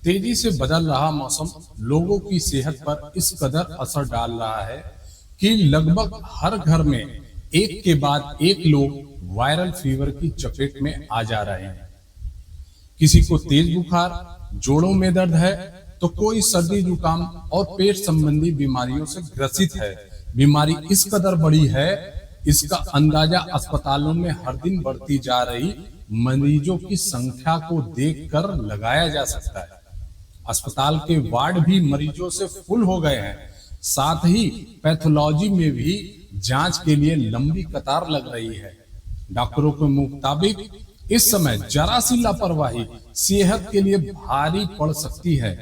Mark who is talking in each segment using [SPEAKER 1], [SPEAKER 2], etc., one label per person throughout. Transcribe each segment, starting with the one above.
[SPEAKER 1] तेजी से बदल रहा मौसम लोगों की सेहत पर इस कदर असर डाल रहा है कि लगभग हर घर में एक के बाद एक लोग वायरल फीवर की चपेट में आ जा रहे हैं। किसी को तेज बुखार, जोड़ों में दर्द है, तो कोई सर्दी जुकाम और पेट संबंधी बीमारियों से ग्रसित है। बीमारी इस कदर बड़ी है, इसका अंदाजा अस्पतालों में हर दिन बढ़ती जा रही मरीजों की संख्या को देखकर लगाया जा सकता है। अस्पताल के वार्ड भी मरीजों से फुल हो गए हैं। साथ ही पैथोलॉजी में भी जांच के लिए लंबी कतार लग रही है। डॉक्टरों के मुताबिक इस समय जरा सी लापरवाही सेहत के लिए भारी पड़ सकती है।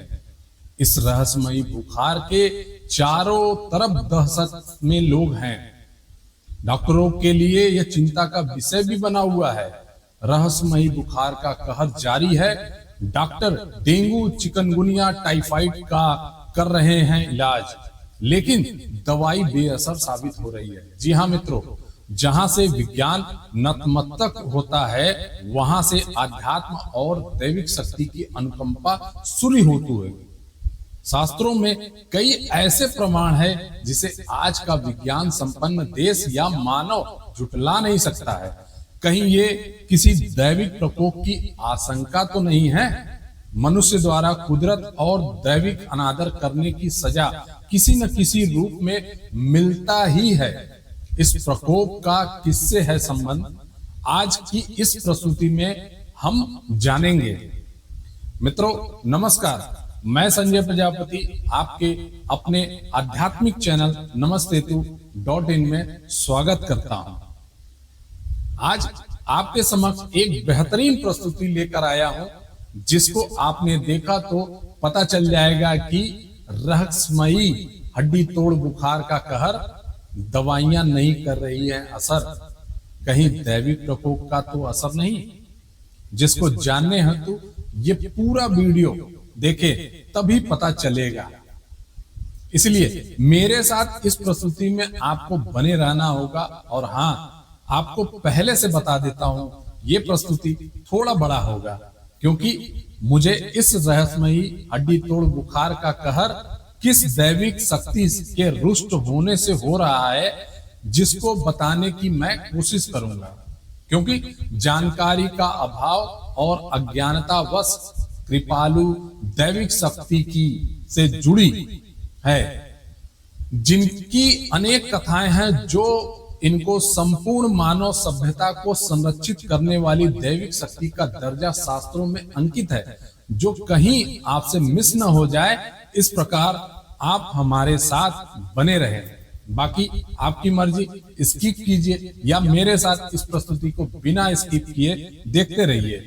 [SPEAKER 1] इस रहस्यमयी बुखार के चारों तरफ दहशत में लोग हैं। डॉक्टरों के लिए यह चिंता का विषय भी बना हुआ है। रहस्यमयी बुखार का कहर जारी है। डॉक्टर डेंगू, चिकनगुनिया, टाइफाइड का कर रहे हैं इलाज, लेकिन दवाई बेअसर साबित हो रही है। जी हाँ मित्रों, जहां से विज्ञान नतमस्तक होता है, वहां से आध्यात्म और दैविक शक्ति की अनुकंपा शुरू होती है। शास्त्रों में कई ऐसे प्रमाण है जिसे आज का विज्ञान संपन्न देश या मानव झुटला नहीं सकता है। कहीं ये किसी दैविक प्रकोप की आशंका तो नहीं है? मनुष्य द्वारा कुदरत और दैविक अनादर करने की सजा किसी न किसी रूप में मिलता ही है। इस प्रकोप का किससे है संबंध, आज की इस प्रस्तुति में हम जानेंगे। मित्रों नमस्कार, मैं संजय प्रजापति आपके अपने आध्यात्मिक चैनल नमस्तेतु.in में स्वागत करता हूं। आज आपके समक्ष एक बेहतरीन प्रस्तुति लेकर आया हूं, जिसको आपने देखा तो पता चल जाएगा कि रहस्यमयी हड्डी तोड़ बुखार का कहर दवाइयां नहीं कर रही है असर। कहीं दैविक प्रकोप का तो असर नहीं। जिसको जानने हेतु ये पूरा वीडियो देखे तभी पता चलेगा। इसलिए मेरे साथ इस प्रस्तुति में आपको बने रहना होगा। और हाँ, आपको पहले से बता देता हूं, ये प्रस्तुति थोड़ा बड़ा होगा, क्योंकि मुझे इस रहस्यमयी हड्डी तोड़ बुखार का कहर किस दैविक शक्ति के रुष्ट होने से हो रहा है, जिसको बताने की मैं कोशिश करूंगा। क्योंकि जानकारी का अभाव और अज्ञानतावश कृपालु दैविक शक्ति की से जुड़ी है, जिनकी अनेक कथाएं हैं, जो इनको संपूर्ण मानव सभ्यता को संरक्षित करने वाली दैविक शक्ति का दर्जा शास्त्रों में अंकित है, जो कहीं आपसे मिस न हो जाए, इस प्रकार आप हमारे साथ बने रहें। बाकी आपकी मर्जी, स्किप कीजिए या मेरे साथ इस प्रस्तुति को बिना स्किप किए देखते रहिए।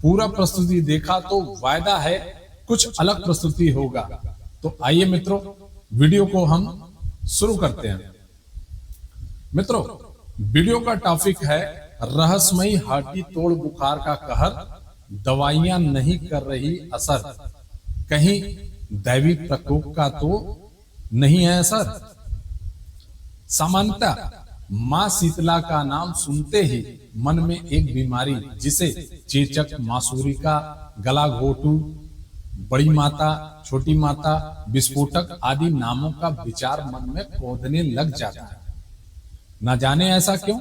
[SPEAKER 1] पूरा प्रस्तुति देखा तो वायदा है कुछ अलग प्रस्तुति होगा। तो आइए मित्रों, वीडियो को हम शुरू करते हैं। मित्रों, वीडियो का टॉपिक है रहस्यमयी हड्डी तोड़ बुखार का कहर दवाइयां नहीं कर रही असर। कहीं दैविक प्रकोप का तो नहीं है असर। सामान्यतः मां शीतला का नाम सुनते ही मन में एक बीमारी, जिसे चेचक, मासूरिका, गला घोटू, बड़ी माता, छोटी माता, विस्फोटक आदि नामों का विचार मन में कौंधने लग जाता है। न जाने ऐसा क्यों,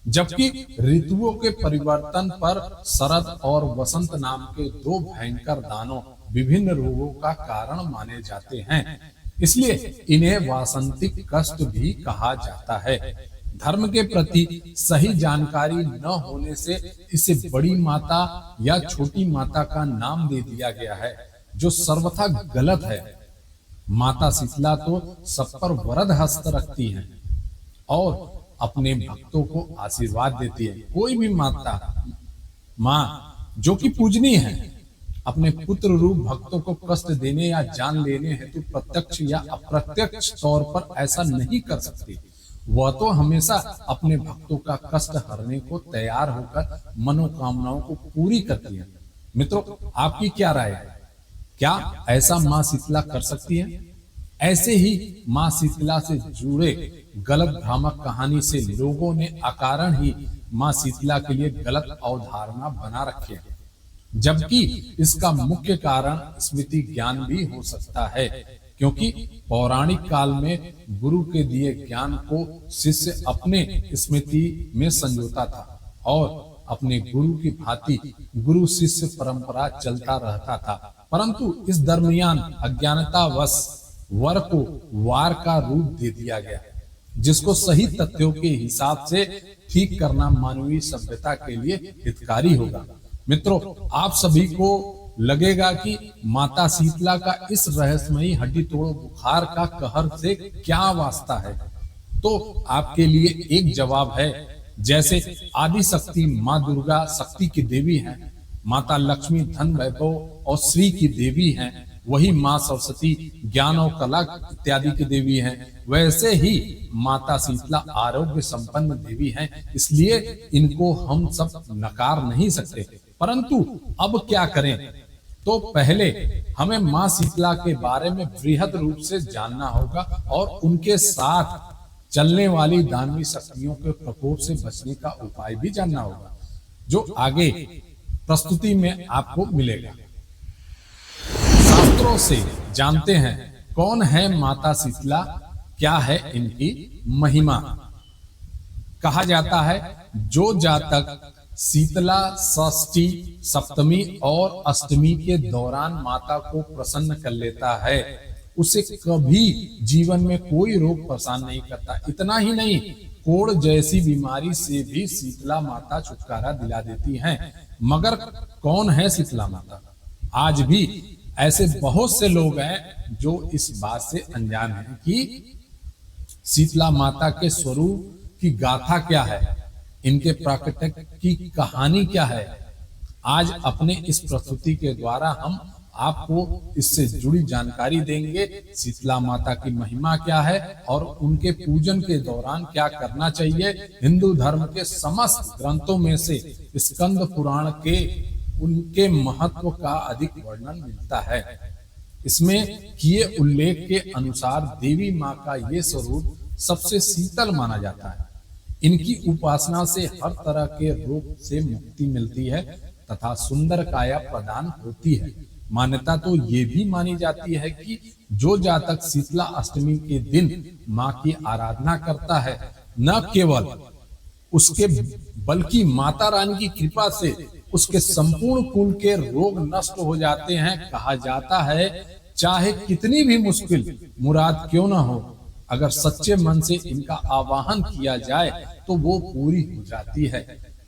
[SPEAKER 1] जबकि ऋतुओं के परिवर्तन पर शरद और वसंत नाम के दो भयंकर दानों विभिन्न रोगों का कारण माने जाते हैं। इसलिए इन्हें वासंतिक कष्ट भी कहा जाता है। धर्म के प्रति सही जानकारी न होने से इसे बड़ी माता या छोटी माता का नाम दे दिया गया है, जो सर्वथा गलत है। माता शीतला तो सब पर वरद हस्त रखती हैं और अपने भक्तों को आशीर्वाद देती है। कोई भी माँ जो कि पूजनीय है, अपने पुत्र रूप भक्तों को कष्ट देने या जान लेने हेतु प्रत्यक्ष या अप्रत्यक्ष तौर पर ऐसा नहीं कर सकती। वह तो हमेशा अपने भक्तों का कष्ट हरने को तैयार होकर मनोकामनाओं को पूरी करती है। मित्रों, आपकी क्या राय है? क्या ऐसा माँ शीतला कर सकती है? ऐसे ही माँ शीतला से जुड़े गलत भ्रामक कहानी से लोगों ने अकारण ही माँ शीतला के लिए गलत अवधारणा बना रखी है। जबकि इसका मुख्य कारण स्मृति ज्ञान भी हो सकता है, क्योंकि पौराणिक काल में गुरु के दिए ज्ञान को शिष्य अपने स्मृति में संजोता था और अपने गुरु की भांति गुरु शिष्य परंपरा चलता रहता था। परंतु इस दरमियान अज्ञानतावश वर को वार का रूप दे दिया गया, जिसको सही तथ्यों के हिसाब से ठीक करना मानवीय सभ्यता के लिए हितकारी होगा। मित्रों, आप सभी को लगेगा कि माता शीतला का इस रहस्यमयी हड्डी तोड़ो बुखार का कहर से क्या वास्ता है। तो आपके लिए एक जवाब है। जैसे आदि शक्ति माँ दुर्गा शक्ति की देवी हैं, माता लक्ष्मी धन वैभव और श्री की देवी हैं, वही माँ सरस्वती ज्ञान और कला इत्यादि की देवी हैं, वैसे ही माता शीतला आरोग्य संपन्न देवी हैं। इसलिए इनको हम सब नकार नहीं सकते। परंतु अब क्या करें? तो पहले हमें माँ शीतला के बारे में बृहद रूप से जानना होगा और उनके साथ चलने वाली दानवी शक्तियों के प्रकोप से बचने का उपाय भी जानना होगा, जो आगे प्रस्तुति में आपको मिलेगा। शास्त्रों से जानते हैं कौन है माता शीतला, क्या है इनकी महिमा। कहा जाता है जो जातक शीतला षष्ठी सप्तमी और अष्टमी के दौरान माता को प्रसन्न कर लेता है, उसे कभी जीवन में कोई रोग परेशान नहीं करता। इतना ही नहीं, कोढ़ जैसी बीमारी से भी शीतला माता छुटकारा दिला देती हैं। मगर कौन है शीतला माता? आज भी ऐसे बहुत से लोग हैं जो इस बात से अनजान हैं कि शीतला माता के स्वरूप की गाथा क्या है, इनके प्राकट्य की कहानी क्या है। आज अपने इस प्रस्तुति के द्वारा हम आपको इससे जुड़ी जानकारी देंगे। शीतला माता की महिमा क्या है और उनके पूजन के दौरान क्या करना चाहिए। हिंदू धर्म के समस्त ग्रंथों में से स्कंद पुराण के उनके महत्व का अधिक वर्णन मिलता है। इसमें किए उल्लेख के अनुसार देवी माँ का ये स्वरूप सबसे शीतल माना जाता है। इनकी उपासना से हर तरह के रोग से मुक्ति मिलती है तथा सुंदर काया प्रदान होती है। मान्यता तो ये भी मानी जाती है कि जो जातक शीतला अष्टमी के दिन माँ की आराधना करता है, न केवल उसके बल्कि माता रानी की कृपा से उसके संपूर्ण कुल के रोग नष्ट हो जाते हैं। कहा जाता है चाहे कितनी भी मुश्किल मुराद क्यों ना हो, अगर सच्चे मन से इनका आवाहन किया जाए तो वो पूरी हो जाती है।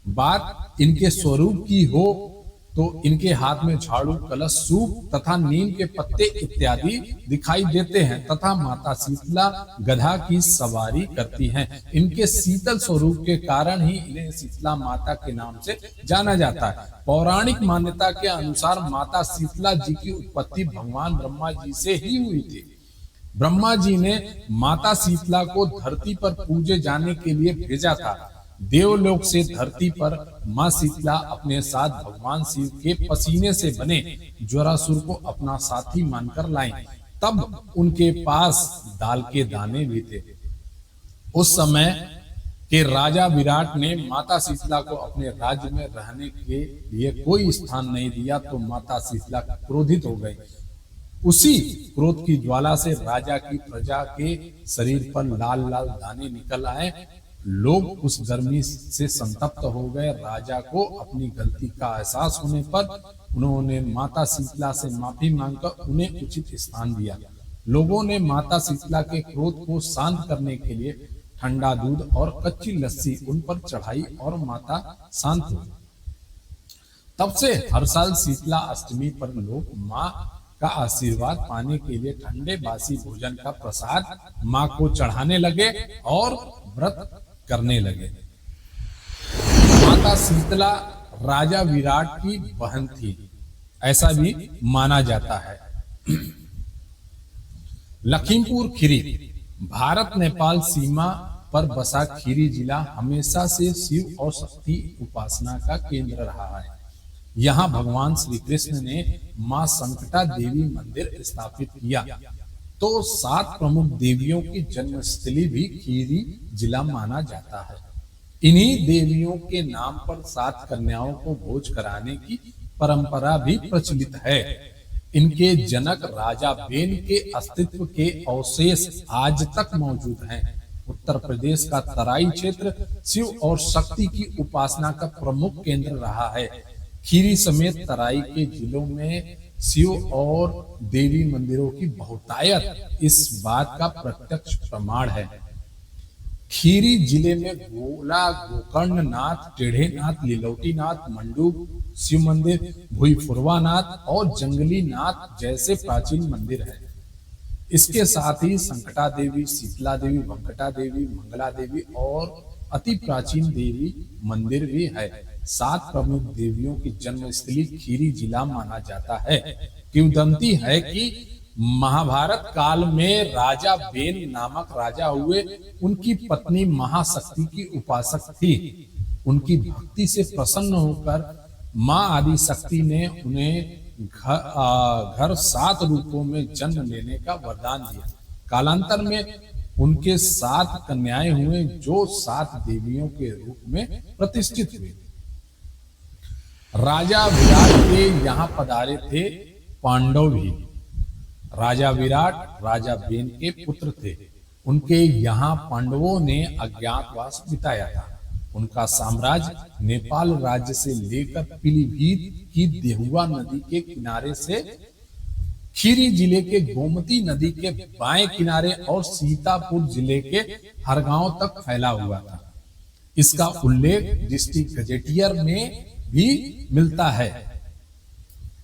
[SPEAKER 1] बात इनके स्वरूप की हो तो इनके हाथ में झाड़ू, कलश, सूप तथा नीम के पत्ते इत्यादि दिखाई देते हैं तथा माता शीतला गधा की सवारी करती हैं। इनके शीतल स्वरूप के कारण ही इन्हें शीतला माता के नाम से जाना जाता है। पौराणिक मान्यता के अनुसार माता शीतला जी की उत्पत्ति भगवान ब्रह्मा जी से ही हुई थी। ब्रह्मा जी ने माता शीतला को धरती पर पूजे जाने के लिए भेजा था। देवलोक से धरती पर माँ शीतला अपने साथ भगवान शिव के पसीने से बने ज्वरासुर को अपना साथी मानकर लाईं। तब उनके पास दाल के दाने भी थे। उस समय के राजा विराट ने माता शीतला को अपने राज्य में रहने के लिए कोई स्थान नहीं दिया तो माता शीतला क्रोधित हो गई। उसी क्रोध की ज्वाला से राजा की प्रजा के शरीर पर लाल लाल दाने निकल आए। लोग उस गर्मी से संतप्त हो गए। राजा को अपनी गलती का एहसास होने पर उन्होंने माता शीतला से माफी मांगकर उन्हें उचित स्थान दिया। लोगों ने माता शीतला के क्रोध को शांत करने के लिए ठंडा दूध और कच्ची लस्सी उन पर चढ़ाई और माता शांत हुई। तब से हर साल शीतला अष्टमी पर लोग माँ का आशीर्वाद पाने के लिए ठंडे बासी भोजन का प्रसाद माँ को चढ़ाने लगे और व्रत करने लगे। माता शीतला राजा विराट की बहन थी, ऐसा भी माना जाता है। लखीमपुर खीरी भारत नेपाल सीमा पर बसा खीरी जिला हमेशा से शिव और शक्ति उपासना का केंद्र रहा है। यहाँ भगवान श्री कृष्ण ने माँ संकटा देवी मंदिर स्थापित किया। तो 7 प्रमुख देवियों की जन्मस्थली भी खीरी जिला माना जाता है। इन्हीं देवियों के नाम पर 7 कन्याओं को भोज कराने की परंपरा भी प्रचलित है। इनके जनक राजा बेन के अस्तित्व के अवशेष आज तक मौजूद हैं। उत्तर प्रदेश का तराई क्षेत्र शिव और शक्ति की उपासना का प्रमुख केंद्र रहा है। खीरी समेत तराई के जिलों में शिव और देवी मंदिरों की बहुतायत इस बात का प्रत्यक्ष प्रमाण है। खीरी जिले में गोला, गोकर्ण नाथ, टेढ़े नाथ, लीलौटी नाथ, मंडूक शिव मंदिर, भुईफुरवा नाथ और जंगली नाथ जैसे प्राचीन मंदिर हैं। इसके साथ ही संकटा देवी, शीतला देवी, वंकटा देवी, मंगला देवी और अति प्राचीन देवी मंदिर भी है। 7 प्रमुख देवियों की जन्मस्थली खीरी जिला माना जाता है। किंवदंती है कि महाभारत काल में राजा बेन नामक राजा हुए। उनकी पत्नी महाशक्ति की उपासक थी। उनकी भक्ति से प्रसन्न होकर मां आदि शक्ति ने उन्हें घर 7 रूपों में जन्म लेने का वरदान दिया। कालांतर में उनके 7 कन्याएं हुए जो 7 देवियों के रूप में प्रतिष्ठित हुए। राजा विराट के यहाँ पधारे थे पांडव भी। राजा विराट राजा बेन के पुत्र थे। उनके यहाँ पांडवों ने अज्ञातवास बिताया था। उनका साम्राज्य नेपाल राज्य से लेकर पीलीभीत की देहुआ नदी के किनारे से खीरी जिले के गोमती नदी के बाएं किनारे और सीतापुर जिले के हरगांव तक फैला हुआ था। इसका उल्लेख डिस्ट्रिक्ट गजेटियर में भी मिलता है।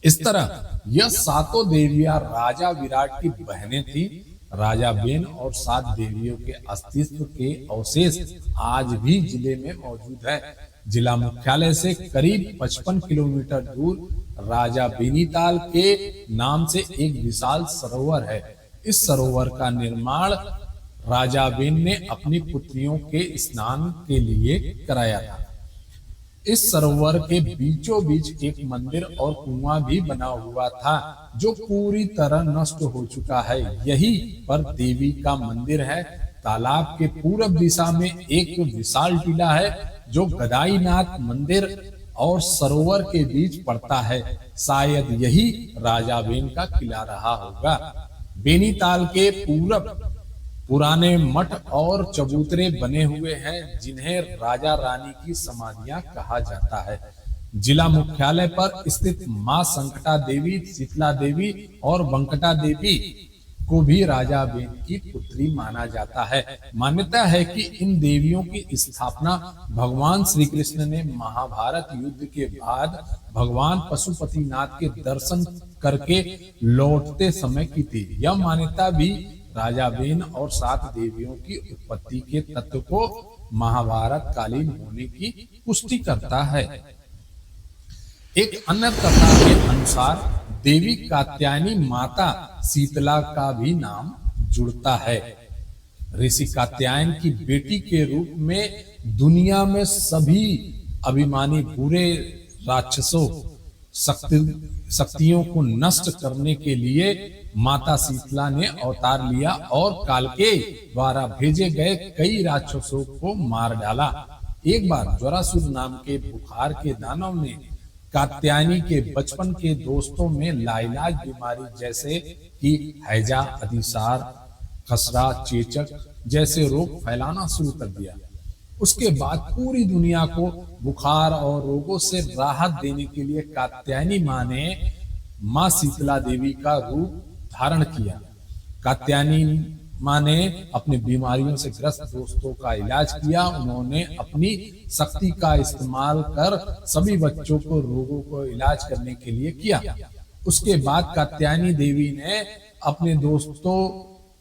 [SPEAKER 1] इस तरह यह 7 देवियां राजा विराट की बहनें थी। राजा बेन और 7 देवियों के अस्तित्व के अवशेष आज भी जिले में मौजूद है। जिला मुख्यालय से करीब 55 किलोमीटर दूर राजा बेनीताल के नाम से एक विशाल सरोवर है। इस सरोवर का निर्माण राजा बेन ने अपनी पुत्रियों के स्नान के लिए कराया था। इस सरोवर के बीचों बीच एक मंदिर और कुआं भी बना हुआ था जो पूरी तरह नष्ट हो चुका है। यही पर देवी का मंदिर है। तालाब के पूर्व दिशा में एक विशाल टीला है जो गदाईनाथ मंदिर और सरोवर के बीच पड़ता है। शायद यही राजा बेन का किला रहा होगा। बेनीताल के पूरब पुराने मठ और चबूतरे बने हुए हैं जिन्हें राजा रानी की समाधियां कहा जाता है। जिला मुख्यालय पर स्थित मां संकटा देवी, शीतला देवी और वंकटा देवी को भी राजा बेन की पुत्री माना जाता है। मान्यता है कि इन देवियों की स्थापना भगवान श्री कृष्ण ने महाभारत युद्ध के बाद भगवान पशुपतिनाथ के दर्शन करके लौटते समय की थी। यह मान्यता भी राजा बेन और 7 देवियों की उत्पत्ति के तत्व को महाभारत कालीन होने की पुष्टि करता है। एक अन्य कथा के अनुसार देवी कात्यायनी माता शीतला का भी नाम जुड़ता है। ऋषि कात्यायन की बेटी के रूप में दुनिया में सभी अभिमानी बुरे राक्षसों शक्तियों को नष्ट करने के लिए माता शीतला ने अवतार लिया और काल के द्वारा भेजे गए कई राक्षसों को मार डाला। एक बार ज्वरासुर नाम के बुखार के दानव ने कात्यायनी के बचपन के दोस्तों में लाइलाज बीमारी जैसे कि हैजा, अतिसार, खसरा, चेचक जैसे रोग फैलाना शुरू कर दिया। उसके बाद पूरी दुनिया को बुखार और रोगों से राहत देने के लिए कात्यायनी मां ने मां शीतला देवी का रूप धारण किया। कात्यायनी मां ने अपनी बीमारियों से ग्रस्त दोस्तों का इलाज किया। उन्होंने अपनी शक्ति का इस्तेमाल कर सभी बच्चों को रोगों को इलाज करने के लिए किया। उसके बाद कात्यायनी देवी ने अपने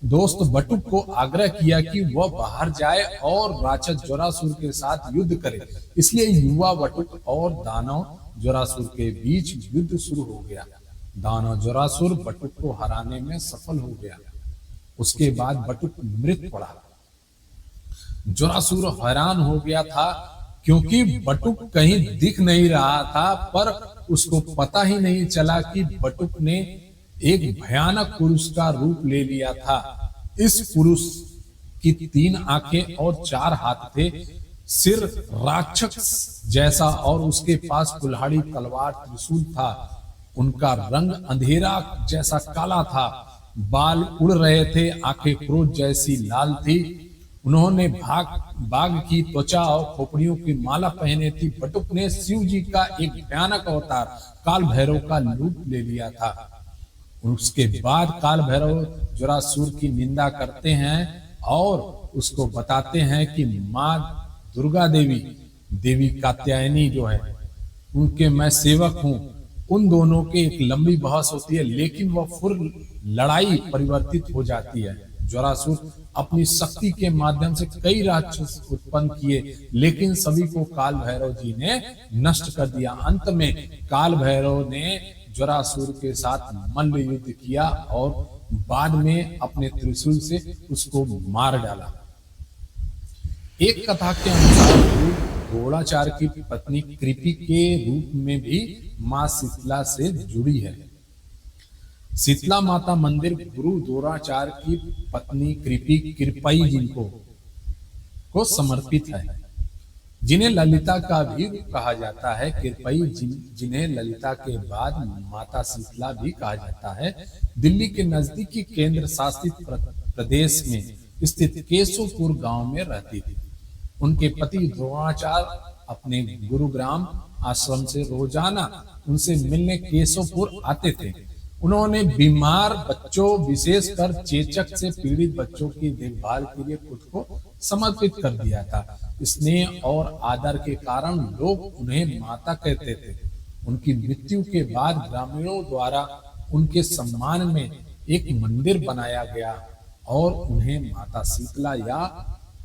[SPEAKER 1] दोस्त बटुक को आग्रह किया कि वह बाहर जाए और राक्षस ज्वरासुर के साथ युद्ध करे। इसलिए युवा बटुक और दानव ज्वरासुर के बीच युद्ध शुरू हो गया। दानव ज्वरासुर बटुक को हराने में सफल हो गया। उसके बाद बटुक मृत पड़ा। ज्वरासुर हैरान हो गया था क्योंकि बटुक कहीं दिख नहीं रहा था, पर उसको पता ही नहीं चला कि बटुक ने एक भयानक पुरुष का रूप ले लिया था। इस पुरुष की 3 आंखें और 4 हाथ थे। सिर राक्षस जैसा और उसके पास कुल्हाड़ी तलवार त्रिशूल था। उनका रंग अंधेरा जैसा काला था, बाल उड़ रहे थे, आंखें क्रोध जैसी लाल थी। उन्होंने बाघ की त्वचा और खोपड़ियों की माला पहने थी। बटुक ने शिव जी का एक भयानक अवतार काल भैरव का रूप ले लिया था। उसके बाद काल भैरव जरासुर की निंदा करते हैं और उसको बताते हैं कि माँ दुर्गा देवी कात्यायनी जो है, उनके मैं सेवक हूँ। उन दोनों के एक लंबी बहस होती है, लेकिन वह फिर लड़ाई परिवर्तित हो जाती है। जरासुर अपनी शक्ति के माध्यम से कई राक्षस उत्पन्न किए, लेकिन सभी को काल भैरव जी ने नष्ट कर दिया। अंत में काल भैरव ने जरासुर के साथ मल्ल युद्ध किया और बाद में अपने त्रिशूल से उसको मार डाला। एक कथा के अनुसार द्रोणाचार्य की पत्नी कृपि के रूप में भी मां शीतला से जुड़ी है। शीतला माता मंदिर गुरु द्रोणाचार्य की पत्नी कृपि कृपई जिनको को समर्पित है, जिन्हें ललिता का भी कहा जाता है। कृपई जिन्हें ललिता के बाद माता शीतला भी कहा जाता है, दिल्ली के नजदीकी केंद्र शासित प्रदेश में स्थित केशवपुर गांव में रहती थी। उनके पति द्रोणाचार्य अपने गुरुग्राम आश्रम से रोजाना उनसे मिलने केशवपुर आते थे। उन्होंने बीमार बच्चों, विशेषकर चेचक से पीड़ित बच्चों की देखभाल के लिए खुद को समर्पित कर दिया था। स्नेह और आदर के कारण लोग उन्हें माता कहते थे। उनकी मृत्यु के बाद ग्रामीणों द्वारा उनके सम्मान में एक मंदिर बनाया गया और उन्हें माता शीतला या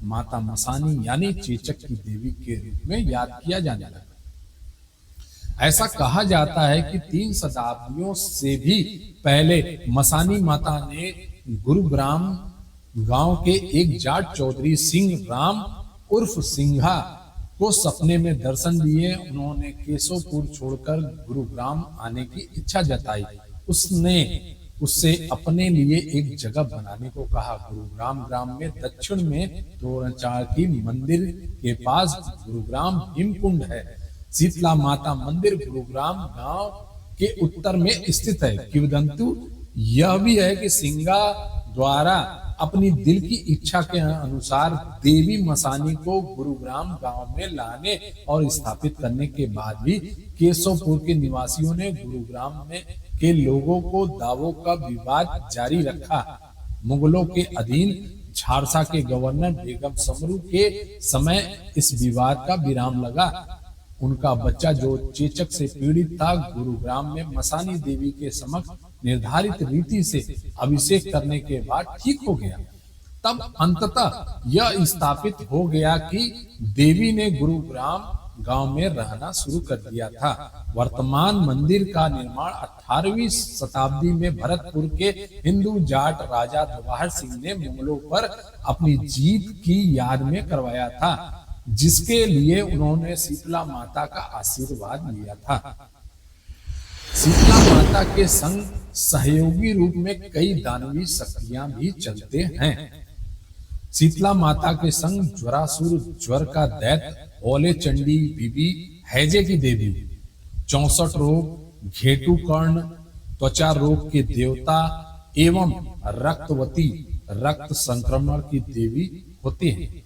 [SPEAKER 1] माता मसानी यानी चेचक की देवी के रूप में याद किया जाने लगा। ऐसा कहा जाता है कि 3 शताब्दियों से भी पहले मसानी माता ने गुरुग्राम गांव के एक जाट चौधरी सिंह राम उर्फ सिंघा को सपने में दर्शन दिए। उन्होंने केशवपुर छोड़कर गुरुग्राम आने की इच्छा जताई। उसने उससे अपने लिए एक जगह बनाने को कहा। गुरुग्राम ग्राम में दक्षिण में द्रोणाचार्य की मंदिर के पास गुरुग्राम हिमकुंड है। शीतला माता मंदिर गुरुग्राम गांव के उत्तर में स्थित है। किंवदंती यह भी है कि सिंघा द्वारा अपनी दिल की इच्छा के अनुसार देवी मसानी को गुरुग्राम गांव में लाने और स्थापित करने के बाद भी केशवपुर के निवासियों ने गुरुग्राम में के लोगों को दावों का विवाद जारी रखा। मुगलों के अधीन झारसा के गवर्नर बेगम समरू के समय इस विवाद का विराम लगा। उनका बच्चा जो चेचक से पीड़ित था, गुरुग्राम में मसानी देवी के समक्ष निर्धारित रीति से अभिषेक करने के बाद ठीक हो गया। तब अंततः यह स्थापित हो गया कि देवी ने गुरुग्राम गांव में रहना शुरू कर दिया था। वर्तमान मंदिर का निर्माण 18वीं शताब्दी में भरतपुर के हिंदू जाट राजा जवाहर सिंह ने मुगलों पर अपनी जीत की याद में करवाया था, जिसके लिए उन्होंने शीतला माता का आशीर्वाद लिया था। शीतला माता के संग सहयोगी रूप में कई दानवी शक्तियां भी चलते हैं। शीतला माता के संग ज्वरासुर, ज्वर का दैत्य, ओले चंडी, बीबी हैजे की देवी, 64 रोग, घेटू कर्ण, त्वचा रोग के देवता एवं रक्तवती, रक्त संक्रमण की देवी होती हैं।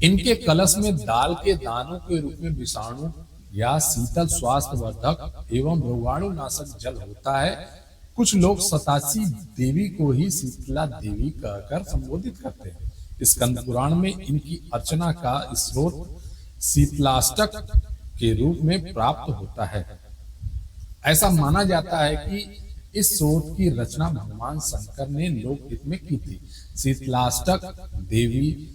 [SPEAKER 1] इनके कलश में दाल के दानों के रूप में विषाणु या शीतल स्वास्थ्य वर्धक एवं रोगाणु नाशक जल होता है। कुछ लोग सतासी देवी को ही शीतला देवी कहकर संबोधित करते हैं। स्कंद पुराण में इनकी अर्चना का स्रोत शीतलाष्टक के रूप में प्राप्त होता है। ऐसा माना जाता है कि इस स्रोत की रचना भगवान शंकर ने लोकहित में की थी। शीतलाष्टक देवी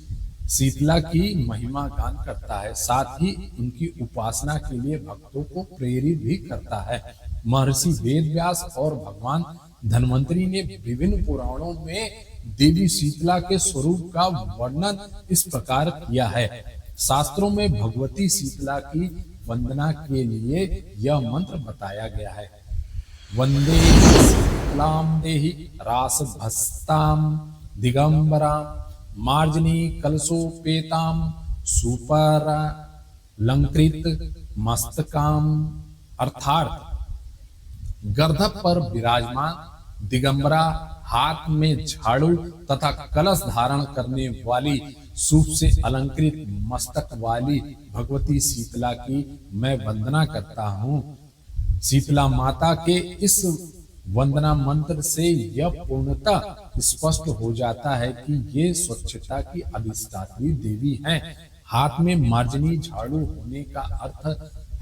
[SPEAKER 1] शीतला की महिमा गान करता है, साथ ही उनकी उपासना के लिए भक्तों को प्रेरित भी करता है। महर्षि वेदव्यास और भगवान धन्वंतरी ने विभिन्न पुराणों में देवी शीतला के स्वरूप का वर्णन इस प्रकार किया है। शास्त्रों में भगवती शीतला की वंदना के लिए यह मंत्र बताया गया है। वंदे शीतलाम देहि रासभस्ताम दिगंबराम मार्जनी कलशोपेताम सुपरालंकृत मस्तकाम अर्थात गर्दभ पर विराजमान दिगंबरा, हाथ में झाड़ू तथा कलश धारण करने वाली सूप से अलंकृत मस्तक वाली भगवती शीतला की मैं वंदना करता हूँ। शीतला माता के इस वंदना मंत्र से यह पूर्णतः स्पष्ट हो जाता है कि ये स्वच्छता की अधिष्ठात्री देवी हैं। हाथ में मार्जनी झाड़ू होने का अर्थ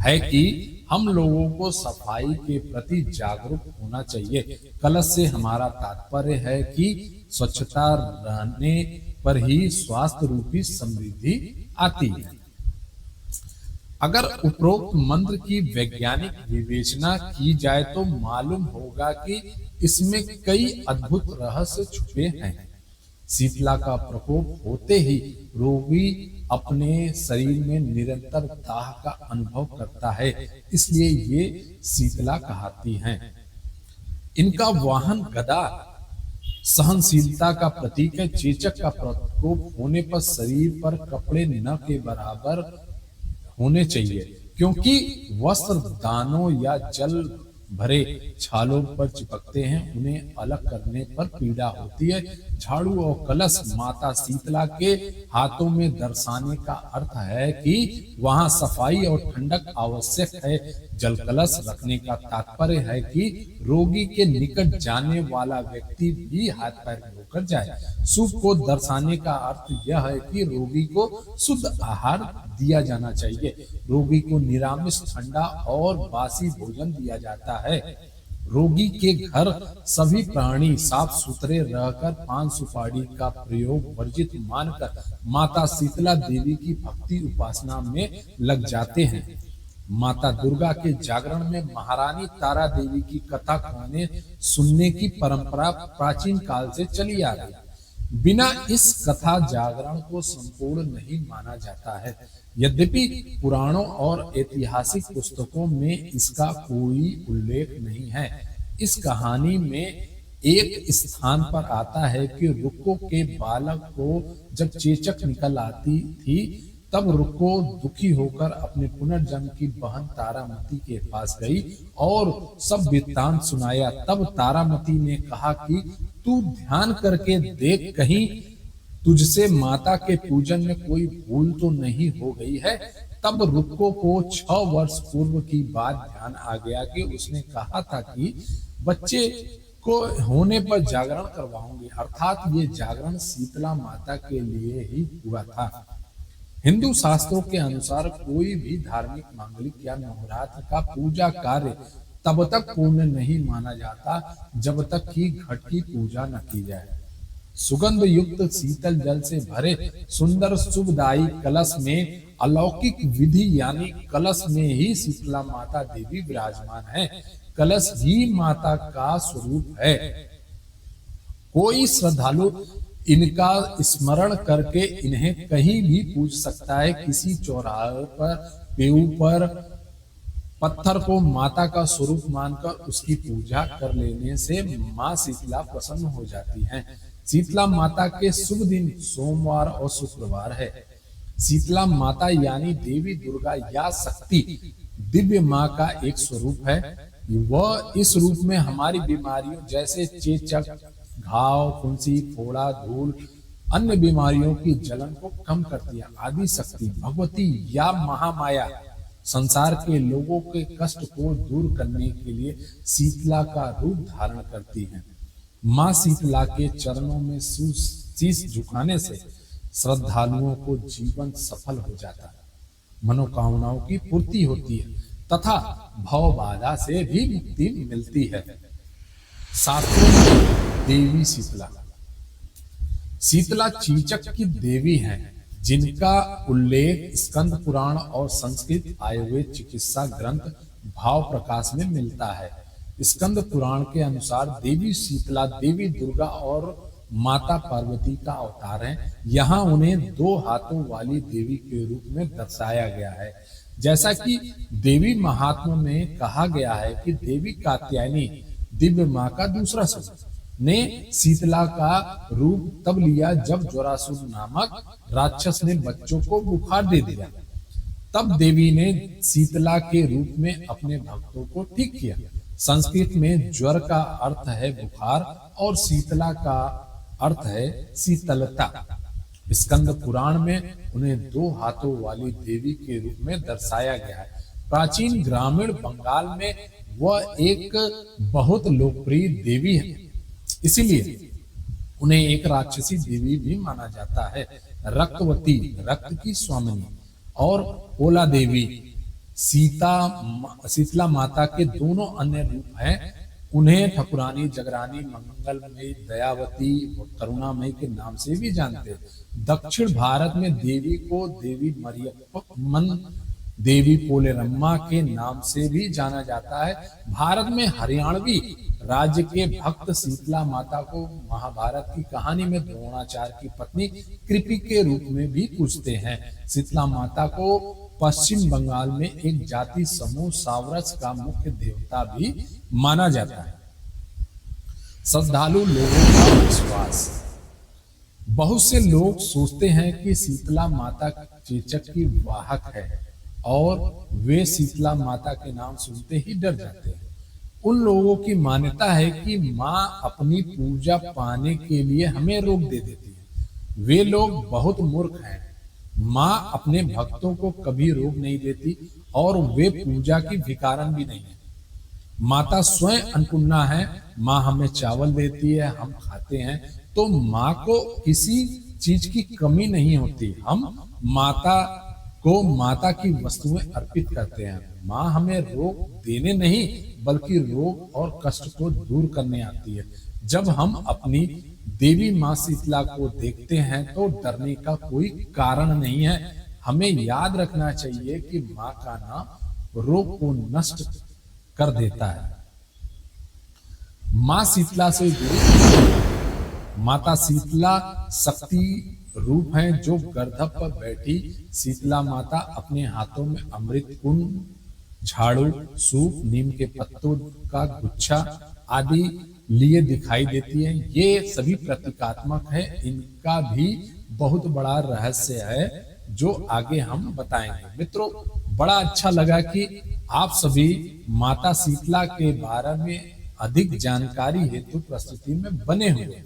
[SPEAKER 1] है कि हम लोगों को सफाई के प्रति जागरूक होना चाहिए। कलश से हमारा तात्पर्य है कि स्वच्छता रहने पर ही स्वास्थ्य रूपी समृद्धि आती है। अगर उपरोक्त मंत्र की वैज्ञानिक विवेचना की जाए तो मालूम होगा कि इसमें कई अद्भुत रहस्य छुपे हैं। शीतला का प्रकोप होते ही रोगी अपने शरीर में निरंतर दाह का अनुभव करता है, इसलिए ये शीतला कहलाती हैं। इनका वाहन गदा सहनशीलता का प्रतीक है। चेचक का प्रकोप होने पर शरीर पर कपड़े न के बराबर होने चाहिए, क्योंकि वस्त्र दानों या जल भरे छालों पर चिपकते हैं, उन्हें अलग करने पर पीड़ा होती है। झाड़ू और कलश माता शीतला के हाथों में दर्शाने का अर्थ है कि वहां सफाई और ठंडक आवश्यक है। जल कलश रखने का तात्पर्य है कि रोगी के निकट जाने वाला व्यक्ति भी हाथ पैर धोकर जाए। सूप को दर्शाने का अर्थ यह है कि रोगी को शुद्ध आहार दिया जाना चाहिए। रोगी को निरामिष, ठंडा और बासी भोजन दिया जाता है। रोगी के घर सभी प्राणी साफ सुथरे रहकर पान सुपारी का प्रयोग वर्जित मानकर माता शीतला देवी की भक्ति उपासना में लग जाते हैं। माता दुर्गा के जागरण में महारानी तारा देवी की कथा कहने सुनने की परंपरा प्राचीन काल से चली आ रही है। बिना इस कथा जागरण को संपूर्ण नहीं माना जाता है। यद्यपि पुराणों और ऐतिहासिक पुस्तकों में इसका कोई उल्लेख नहीं है। इस कहानी में एक स्थान पर आता है कि रुक्को के बालक को जब चेचक निकल आती थी, तब रुक्को दुखी होकर अपने पुनर्जन्म की बहन तारामती के पास गई और सब वृत्तांत सुनाया। तब तारामती ने कहा कि तू ध्यान करके देख, कहीं तुझसे माता के पूजन में कोई भूल तो नहीं हो गई है। तब रुक्को को 6 वर्ष पूर्व की बात ध्यान आ गया कि उसने कहा था कि बच्चे को होने पर जागरण करवाऊंगी, अर्थात ये जागरण शीतला माता के लिए ही हुआ था। हिंदू शास्त्रों के अनुसार कोई भी धार्मिक, मांगलिक या नवरात्र का पूजा कार्य तब तक पूर्ण नहीं माना जाता जब तक कि घट की पूजा न की जाए। सुगंध युक्त शीतल जल से भरे सुंदर शुभदायी कलश में अलौकिक विधि यानी कलश में ही शीतला माता देवी विराजमान है। कलश ही माता का स्वरूप है। कोई श्रद्धालु इनका स्मरण करके इन्हें कहीं भी पूज सकता है। किसी चौराहे पर, पेड़ पर पत्थर को माता का स्वरूप मानकर उसकी पूजा कर लेने से माँ शीतला प्रसन्न हो जाती हैं। शीतला माता के शुभ दिन सोमवार और शुक्रवार है। शीतला माता यानी देवी दुर्गा या शक्ति दिव्य माँ का एक स्वरूप है। वह इस रूप में हमारी बीमारियों जैसे चेचक, घाव, फुंसी, फोड़ा, धूल, अन्य बीमारियों की जलन को कम करती है। आदि शक्ति भगवती या महामाया संसार के लोगों के कष्ट को दूर करने के लिए शीतला का रूप धारण करती है। माँ शीतला के चरणों में शीश झुकाने से श्रद्धालुओं को जीवन सफल हो जाता है, मनोकामनाओं की पूर्ति होती है तथा भव बाधा से भी मुक्ति मिलती है। शास्त्रों में देवी शीतला चेचक की देवी हैं, जिनका उल्लेख स्कंद पुराण और संस्कृत आयुर्वेद चिकित्सा ग्रंथ भाव प्रकाश में मिलता है। स्कंद पुराण के अनुसार देवी शीतला देवी दुर्गा और माता पार्वती का अवतार है। यहाँ उन्हें 2 हाथों वाली देवी के रूप में दर्शाया गया है। जैसा कि देवी महात्म्य में कहा गया है कि देवी कात्यायनी दिव्य माँ का दूसरा स्वरूप, ने शीतला का रूप तब लिया जब ज्वरासुर नामक राक्षस ने बच्चों को बुखार दे दिया। तब देवी ने शीतला के रूप में अपने भक्तों को ठीक किया। संस्कृत में ज्वर का अर्थ है बुखार और शीतला का अर्थ है शीतलता। स्कंद पुराण में उन्हें 2 हाथों वाली देवी के रूप में दर्शाया गया है। प्राचीन ग्रामीण बंगाल में वह एक बहुत लोकप्रिय देवी है, इसीलिए उन्हें एक राक्षसी देवी भी माना जाता है। रक्तवती, रक्त की स्वामिनी, और ओला देवी शीतला माता के दोनों अन्य रूप हैं। उन्हें ठकुरानी, जगरानी, मंगलमयी, दयावती और करुणामयी के नाम से भी जानते हैं। दक्षिण भारत में देवी को देवी मरियप्पन, देवी पोलेरम्मा के नाम से भी जाना जाता है। भारत में हरियाणवी राज्य के भक्त शीतला माता को महाभारत की कहानी में द्रोणाचार्य की पत्नी कृपि के रूप में भी पूजते हैं। शीतला माता को पश्चिम बंगाल में एक जाति समूह सावरस का मुख्य देवता भी माना जाता है। श्रद्धालु लोगों का विश्वास। बहुत से लोग सोचते हैं कि शीतला माता चेचक की वाहक है और वे शीतला माता के नाम सुनते ही डर जाते हैं। उन लोगों की मान्यता है कि माँ अपनी पूजा पाने के लिए हमें रोक दे देती है। वे लोग बहुत मूर्ख हैं। माँ अपने भक्तों को कभी रोक नहीं देती और वे पूजा की भिखारन भी नहीं है। माता स्वयं अन्नपूर्णा है। माँ हमें चावल देती है, हम खाते हैं, तो माँ को किसी चीज की कमी नहीं होती। हम माता को माता की वस्तुएं अर्पित करते हैं। माँ हमें रोग देने नहीं बल्कि रोग और कष्ट को दूर करने आती है। जब हम अपनी देवी माँ शीतला को देखते हैं तो डरने का कोई कारण नहीं है। हमें याद रखना चाहिए कि माँ का नाम रोग को नष्ट कर देता है। माँ शीतला से जुड़ी माता शीतला शक्ति रूप हैं जो गर्दभ पर बैठी शीतला माता अपने हाथों में अमृत कुंड, झाड़ू, सूप, नीम के पत्तों का गुच्छा आदि लिए दिखाई देती है। ये सभी प्रतीकात्मक है। इनका भी बहुत बड़ा रहस्य है जो आगे हम बताएंगे। मित्रों, बड़ा अच्छा लगा कि आप सभी माता शीतला के बारे में अधिक जानकारी हेतु प्रस्तुति में बने हुए हैं।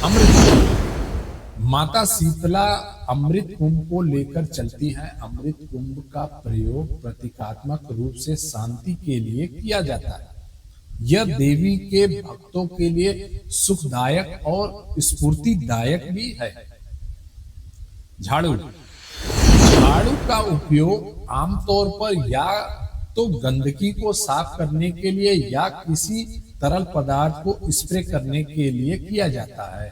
[SPEAKER 1] अमृत। माता शीतला अमृत कुंभ को लेकर चलती हैं। अमृत कुंभ का प्रयोग प्रतीकात्मक रूप से शांति के लिए किया जाता है। यह देवी के भक्तों के लिए सुखदायक और स्फूर्तिदायक भी है। झाड़ू। झाड़ू का उपयोग आमतौर पर या तो गंदगी को साफ करने के लिए या किसी तरल पदार्थ को स्प्रे करने के लिए किया जाता है।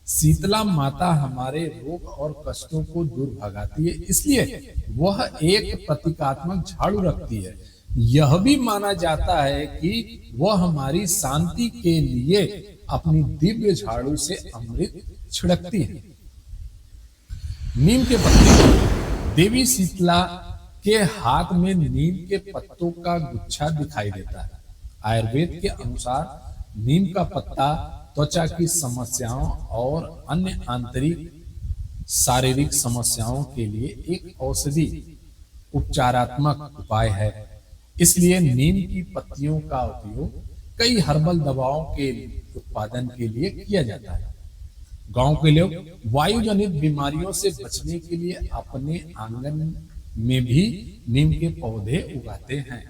[SPEAKER 1] शीतला माता हमारे रोग और कष्टों को दूर भगाती है, इसलिए वह एक प्रतीकात्मक झाड़ू रखती है। यह भी माना जाता है कि वह हमारी शांति के लिए अपनी दिव्य झाड़ू से अमृत छिड़कती है। नीम के पत्ते। देवी शीतला के हाथ में नीम के पत्तों का गुच्छा दिखाई देता है। आयुर्वेद के अनुसार नीम का पत्ता त्वचा की समस्याओं और अन्य आंतरिक शारीरिक समस्याओं के लिए एक औषधि उपचारात्मक उपाय है। इसलिए नीम की पत्तियों का उपयोग कई हर्बल दवाओं के उत्पादन के लिए किया जाता है। गांव के लोग वायुजनित बीमारियों से बचने के लिए अपने आंगन में भी नीम के पौधे उगाते हैं।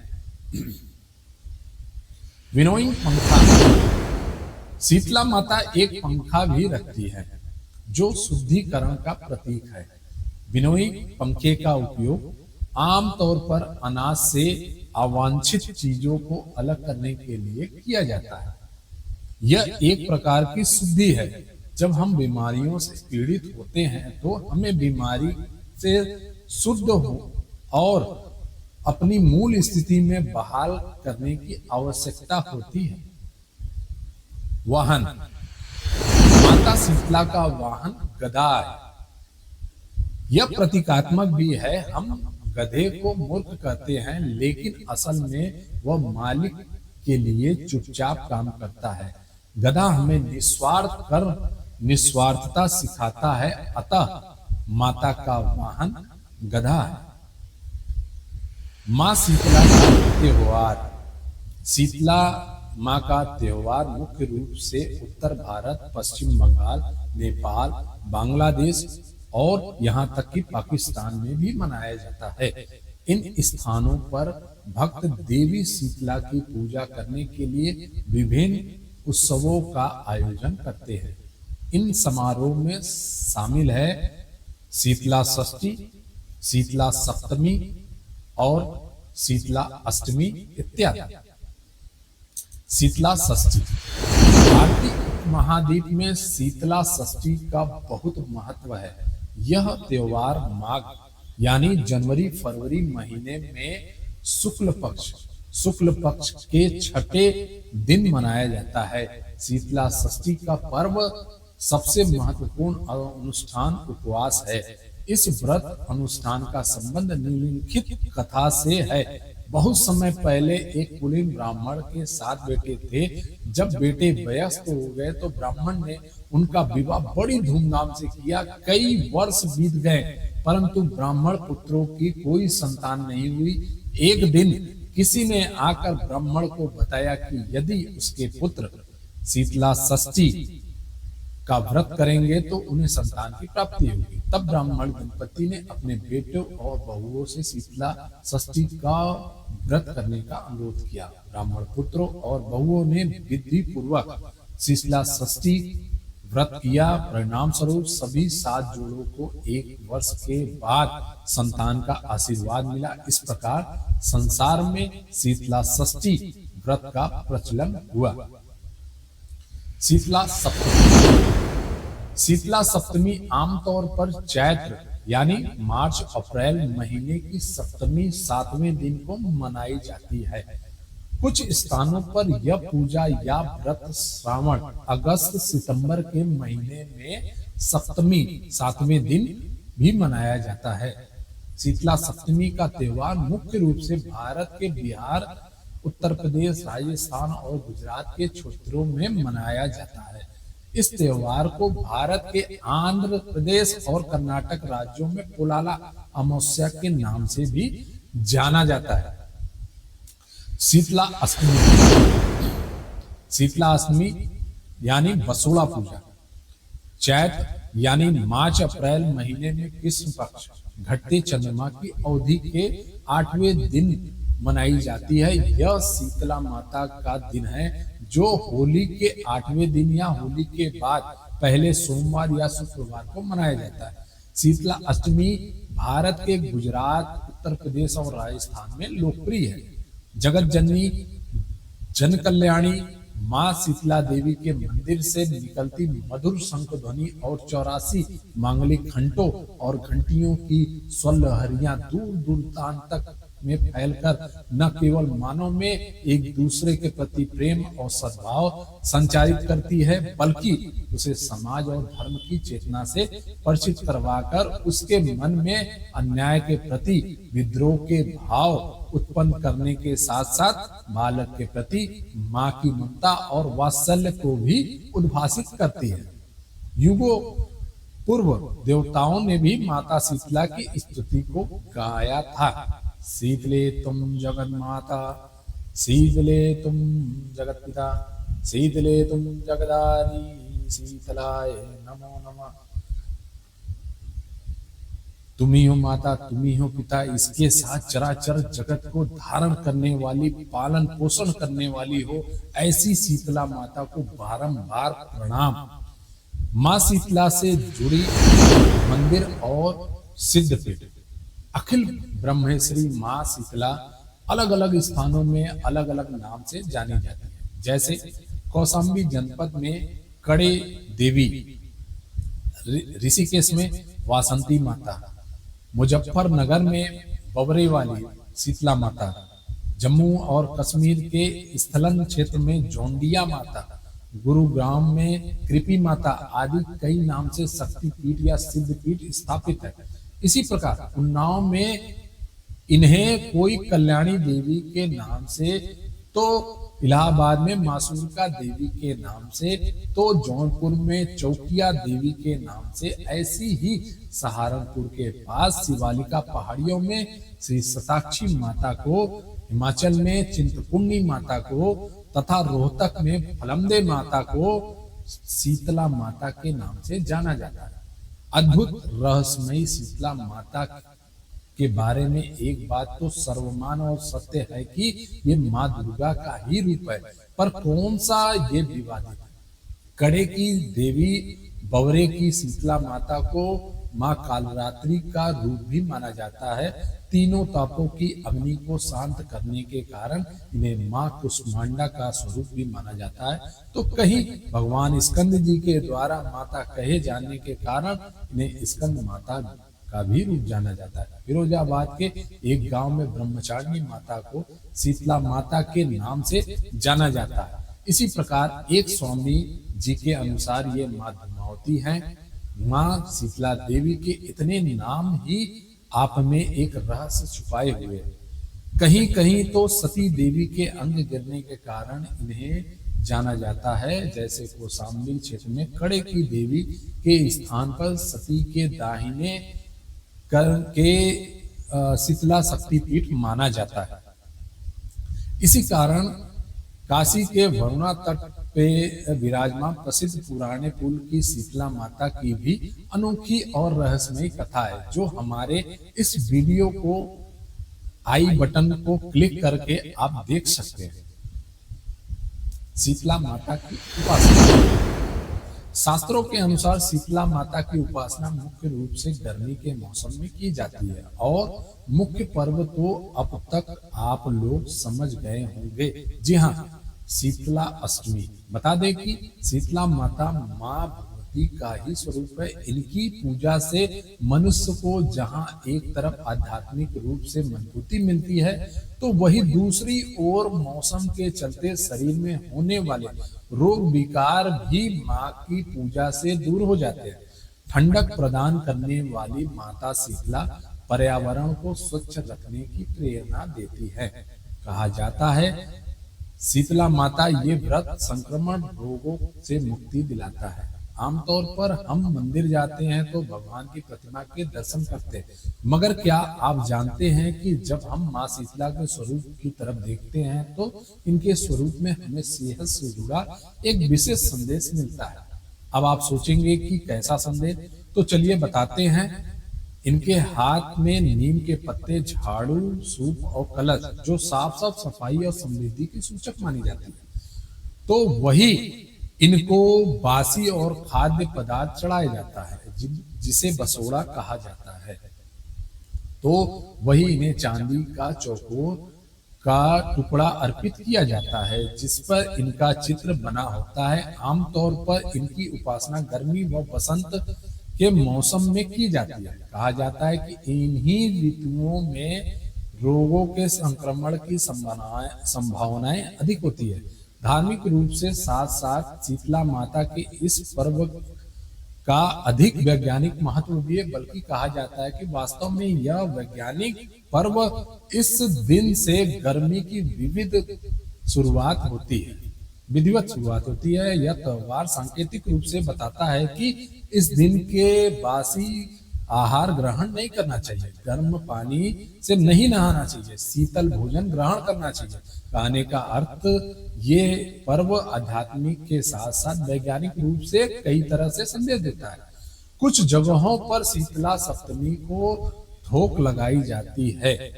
[SPEAKER 1] विनोइंग पंखा। शीतला माता एक पंखा भी रखती है जो शुद्धिकरण का प्रतीक है। विनोइंग पंखे का उपयोग आमतौर पर अनाज से अवांछित चीजों को अलग करने के लिए किया जाता है। यह एक प्रकार की शुद्धि है। जब हम बीमारियों से पीड़ित होते हैं तो हमें बीमारी से शुद्ध हो और अपनी मूल स्थिति में बहाल करने की आवश्यकता होती है। वाहन। माता शीतला का वाहन गदा है। यह प्रतीकात्मक भी है। हम गधे को मूर्ख कहते हैं, लेकिन असल में वह मालिक के लिए चुपचाप काम करता है। गधा हमें निस्वार्थता सिखाता है, अतः माता का वाहन गधा है। माँ शीतला का त्योहार। शीतला माँ का त्योहार मुख्य रूप से उत्तर भारत, पश्चिम बंगाल, नेपाल, बांग्लादेश और यहाँ तक कि पाकिस्तान में भी मनाया जाता है। इन स्थानों पर भक्त देवी शीतला की पूजा करने के लिए विभिन्न उत्सवों का आयोजन करते हैं। इन समारोह में शामिल है शीतला षष्ठी, शीतला सप्तमी और शीतला अष्टमी इत्यादि। शीतला षष्ठी। भारतीय महाद्वीप में शीतला षष्ठी का बहुत महत्व है। यह त्योहार माघ यानी जनवरी फरवरी महीने में शुक्ल पक्ष के छठे दिन मनाया जाता है। शीतला षष्ठी का पर्व सबसे महत्वपूर्ण अनुष्ठान उपवास है। इस व्रत अनुष्ठान का संबंध निम्नलिखित कथा से है। बहुत समय पहले एक कुलीन ब्राह्मण के 7 बेटे थे। जब बेटे वयस्क हो गए तो ब्राह्मण ने उनका विवाह बड़ी धूमधाम से किया। कई वर्ष बीत गए परंतु ब्राह्मण पुत्रों की कोई संतान नहीं हुई। एक दिन किसी ने आकर ब्राह्मण को बताया कि यदि उसके पुत्र शीतला षष्ठी का व्रत करेंगे तो उन्हें संतान की प्राप्ति होगी। तब ब्राह्मण दंपति ने अपने बेटों और बहुओं से शीतला षष्ठी का व्रत करने का अनुरोध किया। ब्राह्मण पुत्रों और बहुओं ने विधि पूर्वक शीतला षष्ठी व्रत किया। परिणाम स्वरूप सभी 7 जोड़ों को 1 वर्ष के बाद संतान का आशीर्वाद मिला। इस प्रकार संसार में शीतला षष्ठी व्रत का प्रचलन हुआ। शीतला सप्तमी। शीतला सप्तमी आमतौर पर चैत्र यानी मार्च अप्रैल महीने की सप्तमी 7वें दिन को मनाई जाती है। कुछ स्थानों पर यह पूजा या व्रत श्रावण अगस्त सितंबर के महीने में सप्तमी 7वें दिन भी मनाया जाता है। शीतला सप्तमी का त्योहार मुख्य रूप से भारत के बिहार, उत्तर प्रदेश, राजस्थान और गुजरात के क्षेत्रों में मनाया जाता है। इस त्योहार को भारत के आंध्र प्रदेश और कर्नाटक राज्यों में पोलाला अमावस्या के नाम से भी जाना जाता है। शीतला अष्टमी। शीतला अष्टमी यानी बसोड़ा पूजा चैत्र यानी मार्च अप्रैल महीने में कृष्ण पक्ष घटते चंद्रमा की अवधि के 8वें दिन मनाई जाती है। यह शीतला माता का दिन है जो होली के 8वें दिन या होली के बाद पहले सोमवार या शुक्रवार को मनाया जाता है। शीतला अष्टमी भारत के गुजरात, उत्तर प्रदेश और राजस्थान में लोकप्रिय है। जगत जननी जन कल्याणी माँ शीतला देवी के मंदिर से निकलती मधुर शंख ध्वनि और 84 मांगलिक घंटों और घंटियों की स्वरलहरियां दूर दूर तक में फैलकर न केवल मानव में एक दूसरे के प्रति प्रेम और सद्भाव संचारित करती है बल्कि उसे समाज और धर्म की चेतना से परिचित करवाकर उसके मन में अन्याय के प्रति विद्रोह के भाव उत्पन्न करने के साथ साथ बालक के प्रति माँ की ममता और वात्सल्य को भी उद्भासित करती है। युगों पूर्व देवताओं ने भी माता शीतला की स्तुति को गाया था। शीतले तुम जगत माता, शीतले तुम जगत पिता, शीतले तुम जगदारी, शीतलाय नमो नमः। तुम्ही हो माता, तुम्ही हो पिता, इसके साथ चराचर जगत को धारण करने वाली, पालन पोषण करने वाली हो, ऐसी शीतला माता को बारंबार प्रणाम। माँ शीतला से जुड़ी मंदिर और सिद्धपीठ। अखिल ब्रह्मेश्वरी माँ शीतला अलग अलग स्थानों में अलग अलग नाम से जानी जाती है। जैसे कौशाम्बी जनपद में कड़े देवी, ऋषिकेश में वासंती माता, मुजफ्फरनगर में बबरे वाली शीतला माता, जम्मू और कश्मीर के स्थलन क्षेत्र में जोंडिया माता, गुरुग्राम में कृपी माता आदि कई नाम से शक्ति पीठ या सिद्ध पीठ स्थापित है। इसी प्रकार उन्नाव में इन्हें कोई कल्याणी देवी के नाम से, तो इलाहाबाद में मासूरका देवी के नाम से, तो जौनपुर में चौकिया देवी के नाम से, ऐसी ही सहारनपुर के पास शिवालिका पहाड़ियों में श्री शताक्षी माता को, हिमाचल में चिंतपूर्णी माता को तथा रोहतक में फलमदे माता को शीतला माता के नाम से जाना जाता है। अद्भुत रहस्यमयी शीतला माता के बारे में एक बात तो सर्वमान्य और सत्य है कि ये माँ दुर्गा का ही रूप है, पर कौन सा ये विवादित है। कड़े की देवी बवरे की शीतला माता को माँ कालरात्रि का रूप भी माना जाता है। तीनों तापों की अग्नि को शांत करने के कारण इन्हें माँ कुष्मांडा का स्वरूप भी माना जाता है। तो कहीं भगवान स्कंद जी के द्वारा माता कहे जाने के कारण इन्हें स्कंद माता का भी रूप जाना जाता है। फिरोजाबाद के एक गांव में ब्रह्मचारिणी माता को शीतला माता के नाम से जाना जाता है। इसी प्रकार एक स्वामी जी के अनुसार ये माँ धूमावती हैं। माँ शीतला देवी के इतने नाम ही आप में एक रहस्य छुपाए हुए हैं। कहीं कहीं तो सती देवी के अंग गिरने के कारण इन्हें जाना जाता है। जैसे कौशाम्बी क्षेत्र में कड़े की देवी के स्थान पर सती के दाहिने कर के शीतला शक्तिपीठ माना जाता है। इसी कारण काशी के वरुणा तट पे विराजमान प्रसिद्ध पुराने पुल की शीतला माता की भी अनोखी और रहस्यमयी कथा है, जो हमारे इस वीडियो को आई बटन को क्लिक करके आप देख सकते हैं। शीतला माता की उपासना। शास्त्रों के अनुसार शीतला माता की उपासना मुख्य रूप से गर्मी के मौसम में की जाती है और मुख्य पर्व तो अब तक आप लोग समझ गए होंगे। जी हाँ, शीतला अष्टमी। बता दें कि शीतला माता माँ भगवती का ही स्वरूप है। इनकी पूजा से मनुष्य को जहाँ एक तरफ आध्यात्मिक रूप से मजबूती मिलती है, तो वही दूसरी ओर मौसम के चलते शरीर में होने वाले रोग विकार भी माँ की पूजा से दूर हो जाते हैं। ठंडक प्रदान करने वाली माता शीतला पर्यावरण को स्वच्छ रखने की प्रेरणा देती है। कहा जाता है शीतला माता ये व्रत संक्रमण रोगों से मुक्ति दिलाता है। आमतौर पर हम मंदिर जाते हैं तो भगवान की प्रतिमा के दर्शन करते हैं, मगर क्या आप जानते हैं कि जब हम माँ शीतला के स्वरूप की तरफ देखते हैं तो इनके स्वरूप में हमें सेहत से जुड़ा एक विशेष संदेश मिलता है। अब आप सोचेंगे कि कैसा संदेश, तो चलिए बताते हैं। इनके हाथ में नीम के पत्ते, झाड़ू, सूप और कलश, जो साफ साफ सफाई और समृद्धि की सूचक मानी जाती है। तो वही इनको बासी और खाद्य पदार्थ चढ़ाया जाता है, जिसे बसोड़ा कहा जाता है। तो वही इन्हें चांदी का चौकोर का टुकड़ा अर्पित किया जाता है, जिस पर इनका चित्र बना होता है। आमतौर पर इनकी उपासना गर्मी व बसंत के मौसम में की जाती है। कहा जाता है कि इन्हीं ऋतुओं में रोगों के संक्रमण की संभावनाएं अधिक होती है। धार्मिक रूप से साथ साथ शीतला माता के इस पर्व का अधिक वैज्ञानिक महत्व भी है, बल्कि कहा जाता है कि वास्तव में यह वैज्ञानिक पर्व इस दिन से गर्मी की विधिवत शुरुआत होती है। यह त्योहार सांकेतिक रूप से बताता है कि इस दिन के बासी आहार ग्रहण नहीं करना चाहिए, गर्म पानी से नहीं नहाना चाहिए, शीतल भोजन ग्रहण करना चाहिए। कहने का अर्थ ये पर्व आध्यात्मिक के साथ साथ वैज्ञानिक रूप से कई तरह से संदेश देता है। कुछ जगहों पर शीतला सप्तमी को थोक लगाई जाती है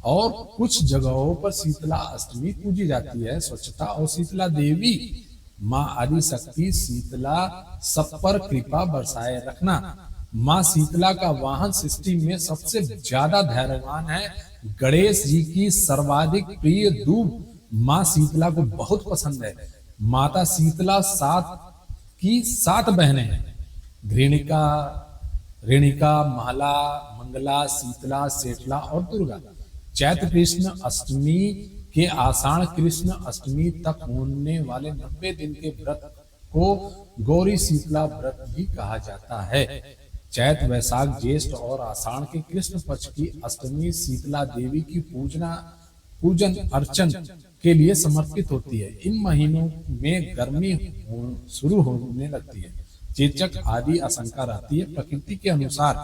[SPEAKER 1] और कुछ जगहों पर शीतला अष्टमी पूजी जाती है। स्वच्छता और शीतला देवी माँ आदि शक्ति शीतला सब पर कृपा बरसाए रखना। माँ शीतला का वाहन सृष्टि में सबसे ज्यादा धैर्यवान है। गणेश जी की सर्वाधिक प्रिय दूब माँ शीतला को बहुत पसंद है। माता शीतला की 7 बहनें हैं। घृणिका, रेणिका, महला, मंगला, शीतला, सेठला और दुर्गा। चैत्र कृष्ण अष्टमी के आषाढ़ कृष्ण अष्टमी तक होने वाले 90 दिन के व्रत को गौरी शीतला व्रत भी कहा जाता है। चैत, वैशाख, ज्येष्ठ और आषाढ़ के कृष्ण पक्ष की अष्टमी शीतला देवी की पूजन अर्चन के लिए समर्पित होती है। इन महीनों में गर्मी शुरू होने लगती है, चेचक आदि आशंका रहती है। प्रकृति के अनुसार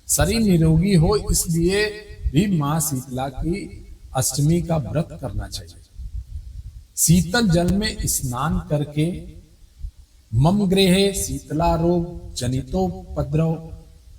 [SPEAKER 1] शरीर निरोगी हो, इसलिए भी माँ शीतला की अष्टमी का व्रत करना चाहिए। शीतल जल में स्नान करके मम गृहे शीतला रोग जनितोपद्रव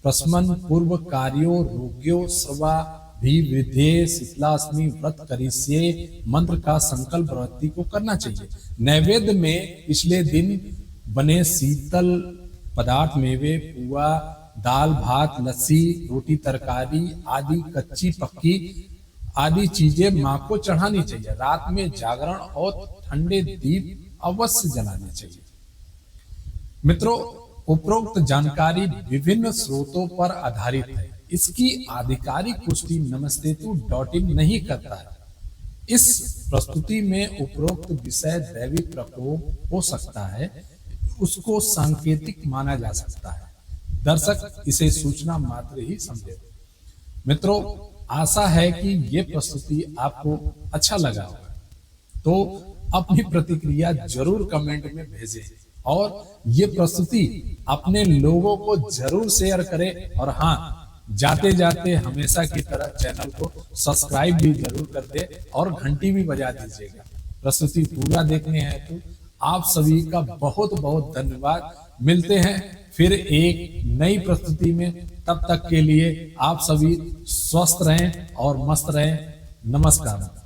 [SPEAKER 1] प्रशमन पूर्व कार्यो रोग्यो सर्वा भी विधे शीतलाष्टमी व्रत करिष्ये मंत्र का संकल्प व्रती को करना चाहिए। नैवेद्य में पिछले दिन बने शीतल पदार्थ मेवे, पुआ, दाल भात, लस्सी, रोटी, तरकारी आदि कच्ची पक्की आदि चीजें मां को चढ़ानी चाहिए। रात में जागरण और ठंडे दीप अवश्य जलाने चाहिए। मित्रों, उपरोक्त जानकारी विभिन्न स्रोतों पर आधारित है। इसकी आधिकारिक पुष्टि नमस्तेतु.in नहीं करता है। इस प्रस्तुति में उपरोक्त विषय दैवी प्रकोप हो सकता है, उसको सांकेतिक माना जा सकता है। दर्शक इसे सूचना मात्र ही समझे। मित्रों, आशा है कि ये प्रस्तुति आपको अच्छा लगा होगा, तो अपनी प्रतिक्रिया जरूर कमेंट में भेजें और ये प्रस्तुति अपने लोगों को जरूर शेयर करें। और हाँ, जाते जाते हमेशा की तरह चैनल को सब्सक्राइब भी जरूर कर दे और घंटी भी बजा दीजिएगा। प्रस्तुति पूरा देखने हेतु आप सभी का बहुत बहुत धन्यवाद। मिलते हैं फिर एक नई प्रस्तुति में। तब तक के लिए आप सभी स्वस्थ रहें और मस्त रहें। नमस्कार।